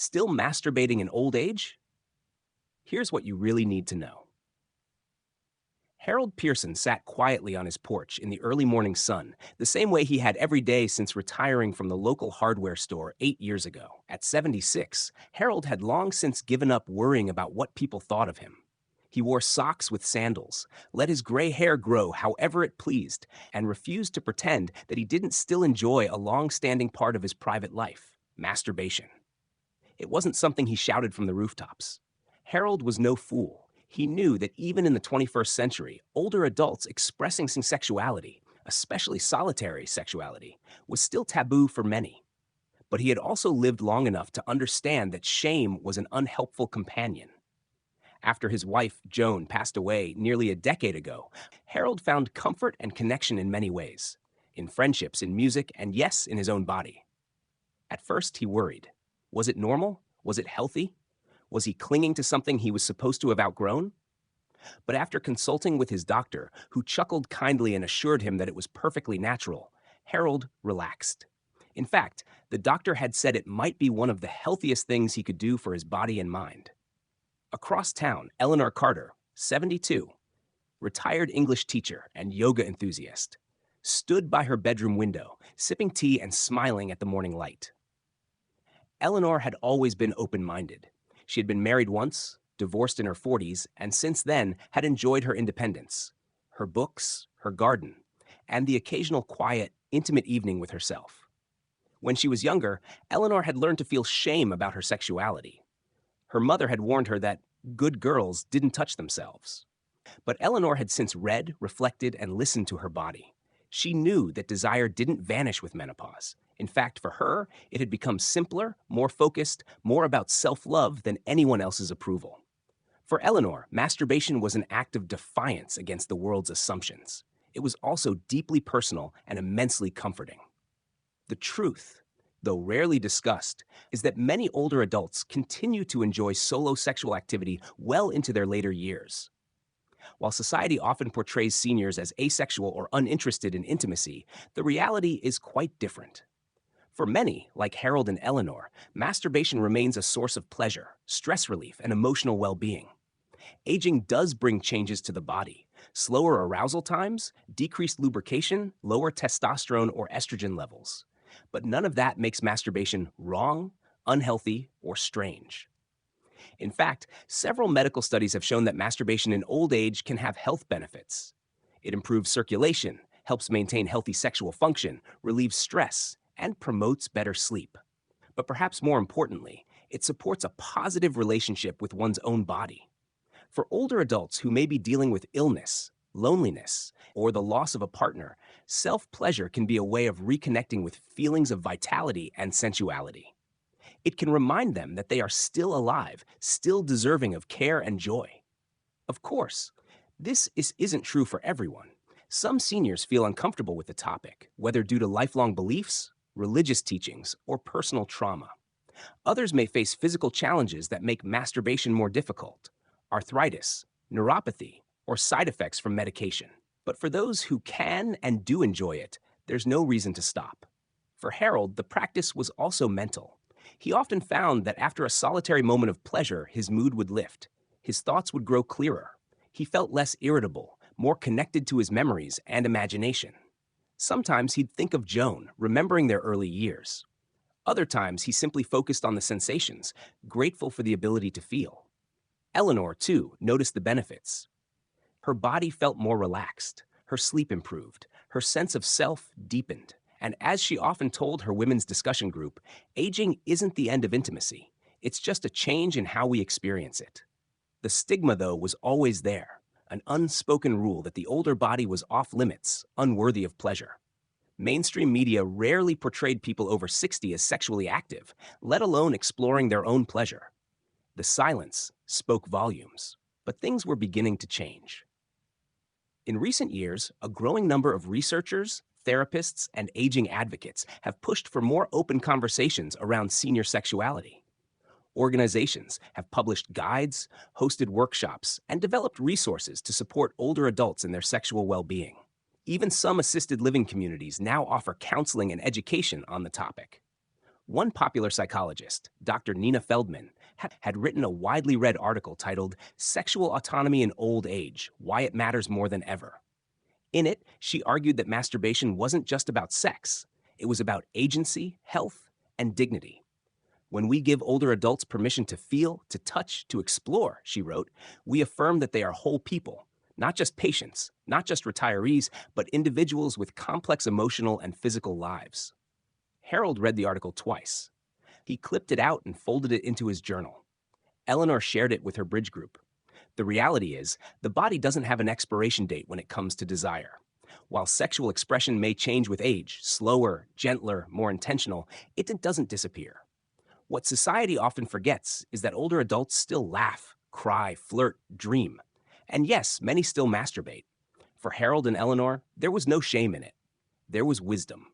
Still masturbating in old age? Here's what you really need to know. Harold Pearson sat quietly on his porch in the early morning sun, the same way he had every day since retiring from the local hardware store 8 years ago. At 76, Harold had long since given up worrying about what people thought of him. He wore socks with sandals, let his gray hair grow however it pleased, and refused to pretend that he didn't still enjoy a long standing part of his private life: masturbation. It wasn't something he shouted from the rooftops. Harold was no fool. He knew that even in the 21st century, older adults expressing sexuality, especially solitary sexuality, was still taboo for many. But he had also lived long enough to understand that shame was an unhelpful companion. After his wife, Joan, passed away nearly a decade ago, Harold found comfort and connection in many ways: in friendships, in music, and yes, in his own body. At first, he worried. Was it normal? Was it healthy? Was he clinging to something he was supposed to have outgrown? But after consulting with his doctor, who chuckled kindly and assured him that it was perfectly natural, Harold relaxed. In fact, the doctor had said it might be one of the healthiest things he could do for his body and mind. Across town, Eleanor Carter, 72, retired English teacher and yoga enthusiast, stood by her bedroom window, sipping tea and smiling at the morning light. Eleanor had always been open-minded. She had been married once, divorced in her 40s, and since then had enjoyed her independence, her books, her garden, and the occasional quiet, intimate evening with herself. When she was younger, Eleanor had learned to feel shame about her sexuality. Her mother had warned her that good girls didn't touch themselves. But Eleanor had since read, reflected, and listened to her body. She knew that desire didn't vanish with menopause. In fact, for her, it had become simpler, more focused, more about self-love than anyone else's approval. For Eleanor, masturbation was an act of defiance against the world's assumptions. It was also deeply personal and immensely comforting. The truth, though rarely discussed, is that many older adults continue to enjoy solo sexual activity well into their later years. While society often portrays seniors as asexual or uninterested in intimacy, the reality is quite different. For many, like Harold and Eleanor, masturbation remains a source of pleasure, stress relief, and emotional well-being. Aging does bring changes to the body: slower arousal times, decreased lubrication, lower testosterone or estrogen levels. But none of that makes masturbation wrong, unhealthy, or strange. In fact, several medical studies have shown that masturbation in old age can have health benefits. It improves circulation, helps maintain healthy sexual function, relieves stress, and promotes better sleep. But perhaps more importantly, it supports a positive relationship with one's own body. For older adults who may be dealing with illness, loneliness, or the loss of a partner, self-pleasure can be a way of reconnecting with feelings of vitality and sensuality. It can remind them that they are still alive, still deserving of care and joy. Of course, isn't true for everyone. Some seniors feel uncomfortable with the topic, whether due to lifelong beliefs, religious teachings, or personal trauma. Others may face physical challenges that make masturbation more difficult: arthritis, neuropathy, or side effects from medication. But for those who can and do enjoy it, there's no reason to stop. For Harold, the practice was also mental. He often found that after a solitary moment of pleasure, his mood would lift. His thoughts would grow clearer. He felt less irritable, more connected to his memories and imagination. Sometimes he'd think of Joan, remembering their early years. Other times he simply focused on the sensations, grateful for the ability to feel. Eleanor, too, noticed the benefits. Her body felt more relaxed, her sleep improved, her sense of self deepened. And as she often told her women's discussion group, aging isn't the end of intimacy. It's just a change in how we experience it. The stigma, though, was always there, an unspoken rule that the older body was off limits, unworthy of pleasure. Mainstream media rarely portrayed people over 60 as sexually active, let alone exploring their own pleasure. The silence spoke volumes, but things were beginning to change. In recent years, a growing number of researchers, therapists, and aging advocates have pushed for more open conversations around senior sexuality. Organizations have published guides, hosted workshops, and developed resources to support older adults in their sexual well-being. Even some assisted living communities now offer counseling and education on the topic. One popular psychologist, Dr. Nina Feldman, had written a widely read article titled Sexual Autonomy in Old Age: Why It Matters More Than Ever. In it, she argued that masturbation wasn't just about sex, it was about agency, health, and dignity. When we give older adults permission to feel, to touch, to explore, she wrote, we affirm that they are whole people, not just patients, not just retirees, but individuals with complex emotional and physical lives. Harold read the article twice. He clipped it out and folded it into his journal. Eleanor shared it with her bridge group. The reality is, the body doesn't have an expiration date when it comes to desire. While sexual expression may change with age, slower, gentler, more intentional, it doesn't disappear. What society often forgets is that older adults still laugh, cry, flirt, dream. And yes, many still masturbate. For Harold and Eleanor, there was no shame in it. There was wisdom.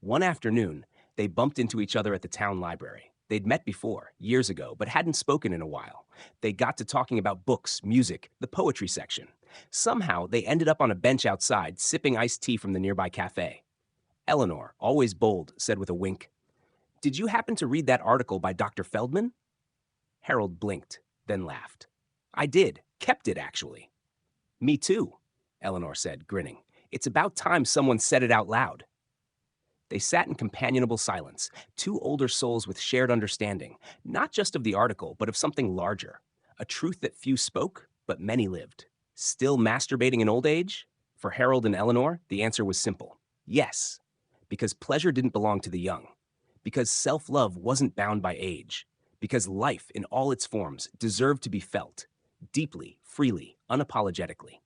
One afternoon, they bumped into each other at the town library. They'd met before, years ago, but hadn't spoken in a while. They got to talking about books, music, the poetry section. Somehow, they ended up on a bench outside, sipping iced tea from the nearby cafe. Eleanor, always bold, said with a wink, "Did you happen to read that article by Dr. Feldman?" Harold blinked, then laughed. "I did. Kept it, actually." "Me too," Eleanor said, grinning. "It's about time someone said it out loud." They sat in companionable silence, two older souls with shared understanding, not just of the article, but of something larger, a truth that few spoke, but many lived. Still masturbating in old age? For Harold and Eleanor, the answer was simple. Yes. Because pleasure didn't belong to the young. Because self-love wasn't bound by age. Because life, in all its forms, deserved to be felt. Deeply, freely, unapologetically.